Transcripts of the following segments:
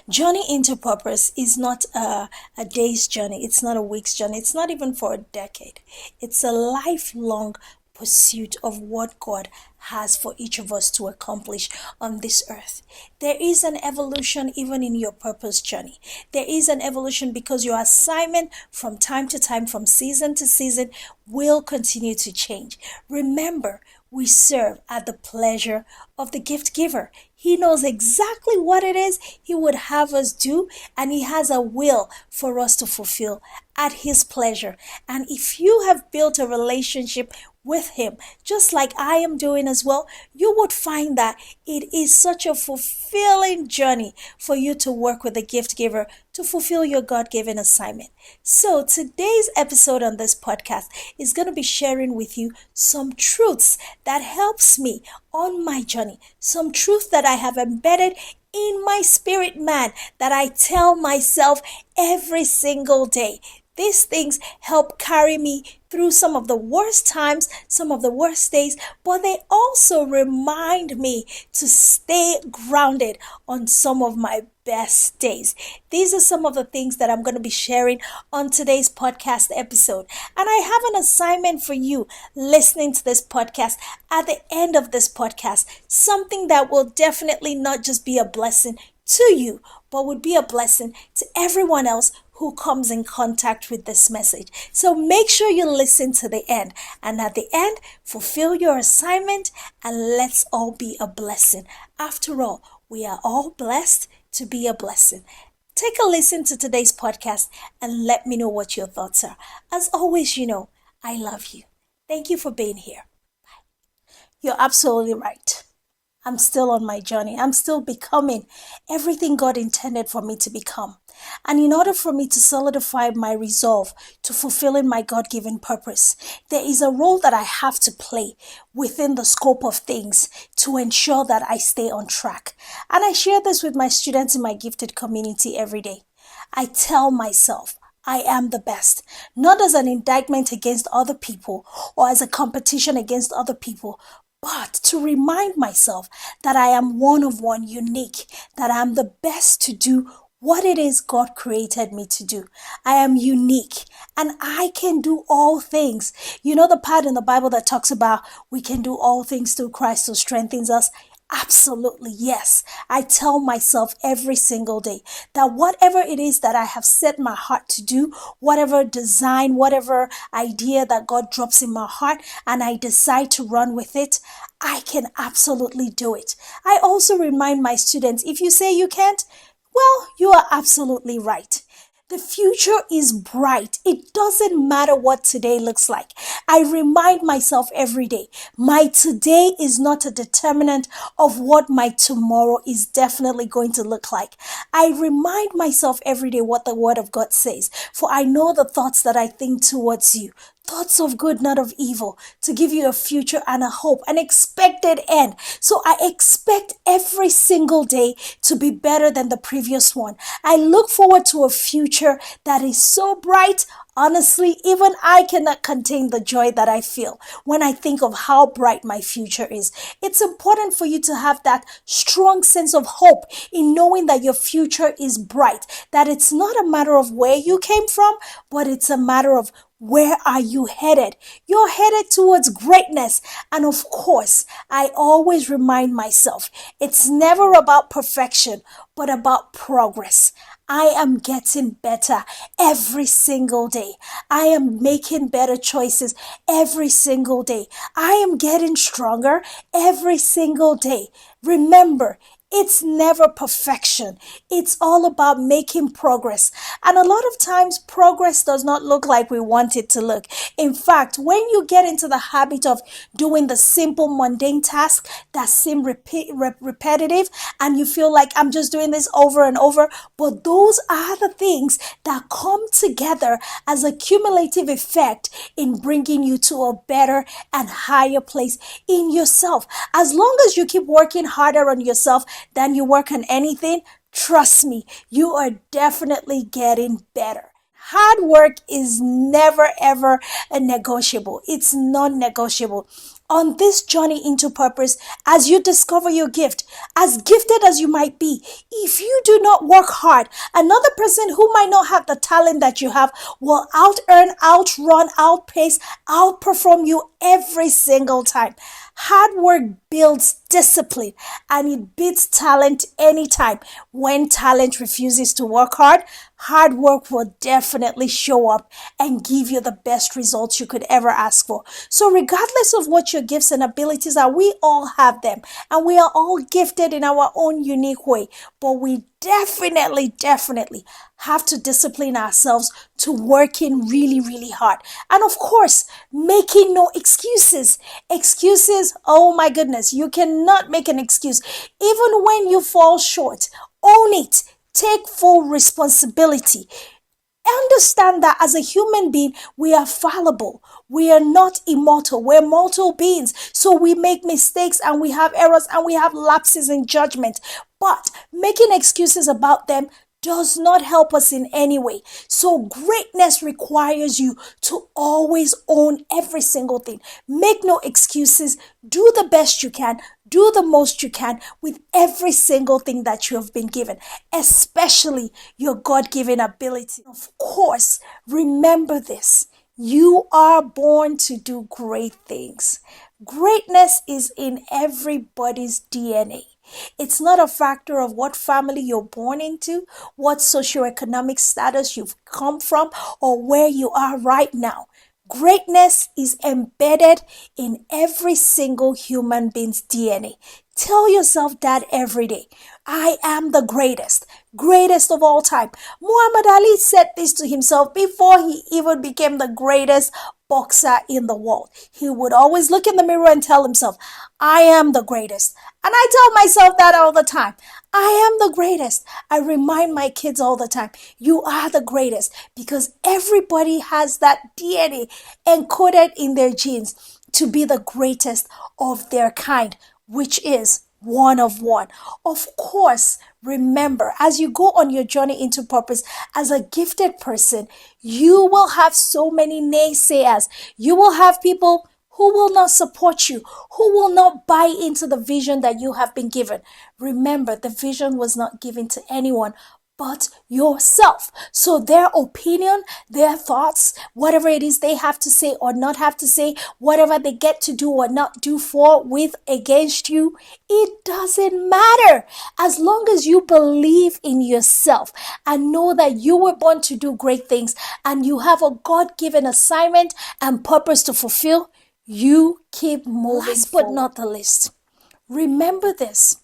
Journey into purpose is not a day's journey. It's not a week's journey. It's not even for a decade. It's a lifelong pursuit of what God has for each of us to accomplish on this earth. There is an evolution even in your purpose journey. There is an evolution because your assignment from time to time, from season to season, will continue to change. Remember, we serve at the pleasure of the gift giver. He knows exactly what it is he would have us do, and he has a will for us to fulfill at his pleasure. And if you have built a relationship with him, just like I am doing as well, you would find that it is such a fulfilling journey for you to work with the gift giver to fulfill your God-given assignment. So today's episode on this podcast is going to be sharing with you some truths that helps me on my journey, some truth that I have embedded in my spirit man that I tell myself every single day. These things help carry me through some of the worst times, some of the worst days, but they also remind me to stay grounded on some of my best days. These are some of the things that I'm going to be sharing on today's podcast episode. And I have an assignment for you listening to this podcast at the end of this podcast, something that will definitely not just be a blessing to you, but would be a blessing to everyone else who comes in contact with this message. So make sure you listen to the end, and at the end, fulfill your assignment, and let's all be a blessing. After all, we are all blessed to be a blessing. Take a listen to today's podcast and let me know what your thoughts are. As always, I love you. Thank you for being here. You're absolutely right. I'm still on my journey. I'm still becoming everything God intended for me to become. And in order for me to solidify my resolve to fulfilling my God-given purpose, there is a role that I have to play within the scope of things to ensure that I stay on track. And I share this with my students in my gifted community every day. I tell myself, I am the best, not as an indictment against other people or as a competition against other people, but to remind myself that I am one of one, unique, that I am the best to do what it is God created me to do. I am unique and I can do all things. You know the part in the Bible that talks about we can do all things through Christ who strengthens us? Absolutely, yes. I tell myself every single day that whatever it is that I have set my heart to do, whatever design, whatever idea that God drops in my heart, and I decide to run with it, I can absolutely do it. I also remind my students, if you say you can't, well, you are absolutely right. The future is bright. It doesn't matter what today looks like. I remind myself every day, my today is not a determinant of what my tomorrow is definitely going to look like. I remind myself every day what the Word of God says, for I know the thoughts that I think towards you. Thoughts of good, not of evil, to give you a future and a hope, an expected end. So I expect every single day to be better than the previous one. I look forward to a future that is so bright. Honestly, even I cannot contain the joy that I feel when I think of how bright my future is. It's important for you to have that strong sense of hope in knowing that your future is bright, that it's not a matter of where you came from, but it's a matter of where are you headed? You're headed towards greatness. And of course, I always remind myself, it's never about perfection, but about progress. I am getting better every single day. I am making better choices every single day. I am getting stronger every single day. Remember, it's never perfection. It's all about making progress. And a lot of times progress does not look like we want it to look. In fact, when you get into the habit of doing the simple mundane tasks that seem repetitive and you feel like I'm just doing this over and over, but those are the things that come together as a cumulative effect in bringing you to a better and higher place in yourself. As long as you keep working harder on yourself than you work on anything, trust me, you are definitely getting better. Hard work is never ever a negotiable. It's non-negotiable. on this journey into purpose, as you discover your gift, as gifted as you might be, if you do not work hard, another person who might not have the talent that you have will out earn, outrun, outpace, outperform you every single time. Hard work builds discipline and it beats talent anytime. When talent refuses to work hard, hard work will definitely show up and give you the best results you could ever ask for. So regardless of what your gifts and abilities are, we all have them and we are all gifted in our own unique way, but we definitely have to discipline ourselves to working really hard. And of course, making no excuses. Excuses, oh my goodness, you cannot make an excuse. Even when you fall short, own it. Take full responsibility. Understand that as a human being, we are fallible. We are not immortal. We're mortal beings. So we make mistakes and we have errors and we have lapses in judgment. But making excuses about them does not help us in any way. So greatness requires you to always own every single thing. Make no excuses. Do the best you can. Do the most you can with every single thing that you have been given, especially your God-given ability. Of course, remember this. You are born to do great things. Greatness is in everybody's DNA. It's not a factor of what family you're born into, what socioeconomic status you've come from, or where you are right now. Greatness is embedded in every single human being's DNA. Tell yourself that every day. I am the greatest of all time. Muhammad Ali said this to himself before he even became the greatest boxer in the world. He would always look in the mirror and tell himself, I am the greatest. And I tell myself that all the time. I am the greatest. I remind my kids all the time, you are the greatest, because everybody has that DNA encoded in their genes to be the greatest of their kind, which is one of one. Of course, remember, as you go on your journey into purpose as a gifted person, you will have so many naysayers. You will have people who will not support you, who will not buy into the vision that you have been given. Remember, the vision was not given to anyone but yourself. So their opinion, their thoughts, whatever it is they have to say or not have to say, whatever they get to do or not do for, with, against you, it doesn't matter. As long as you believe in yourself and know that you were born to do great things and you have a God-given assignment and purpose to fulfill, you keep moving. Last but not the least, remember this.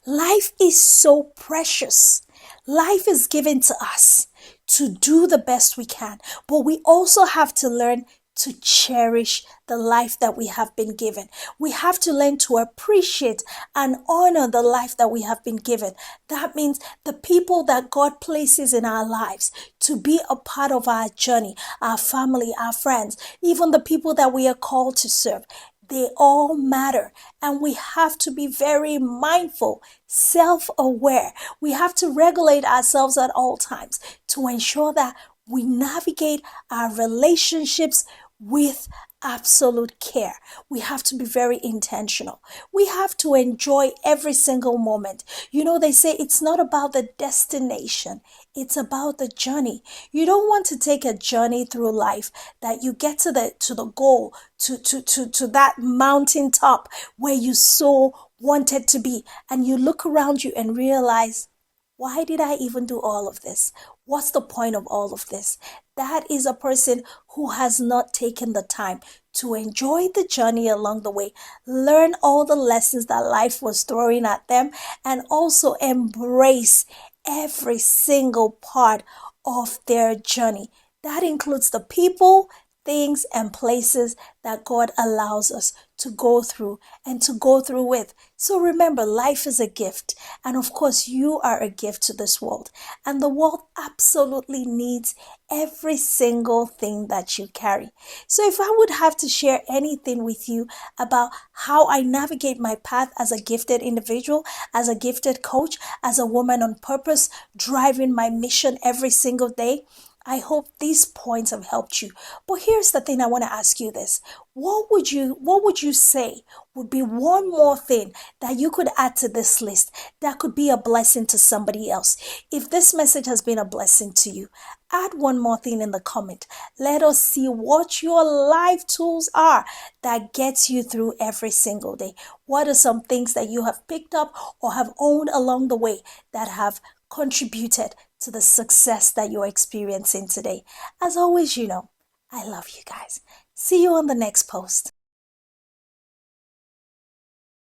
Life is so precious. Life is given to us to do the best we can, but we also have to learn to cherish the life that we have been given. We have to learn to appreciate and honor the life that we have been given. That means the people that God places in our lives to be a part of our journey, our family, our friends, even the people that we are called to serve. They all matter, and we have to be very mindful, self-aware. We have to regulate ourselves at all times to ensure that we navigate our relationships with absolute care. We have to be very intentional. We have to enjoy every single moment. You know, they say it's not about the destination, it's about the journey. You don't want to take a journey through life that you get to the goal, to that mountaintop where you so wanted to be, and you look around you and realize, why did I even do all of this? What's the point of all of this? That is a person who has not taken the time to enjoy the journey along the way, learn all the lessons that life was throwing at them, and also embrace every single part of their journey. That includes the people, things, and places that God allows us to go through and to go through with. So remember, life is a gift. And of course, you are a gift to this world. And the world absolutely needs every single thing that you carry. So if I would have to share anything with you about how I navigate my path as a gifted individual, as a gifted coach, as a woman on purpose, driving my mission every single day, I hope these points have helped you. But here's the thing, I want to ask you this. What would you say would be one more thing that you could add to this list that could be a blessing to somebody else? If this message has been a blessing to you, add one more thing in the comment. Let us see what your life tools are that gets you through every single day. What are some things that you have picked up or have owned along the way that have contributed to the success that you're experiencing today? As always, I love you guys. See you on the next post.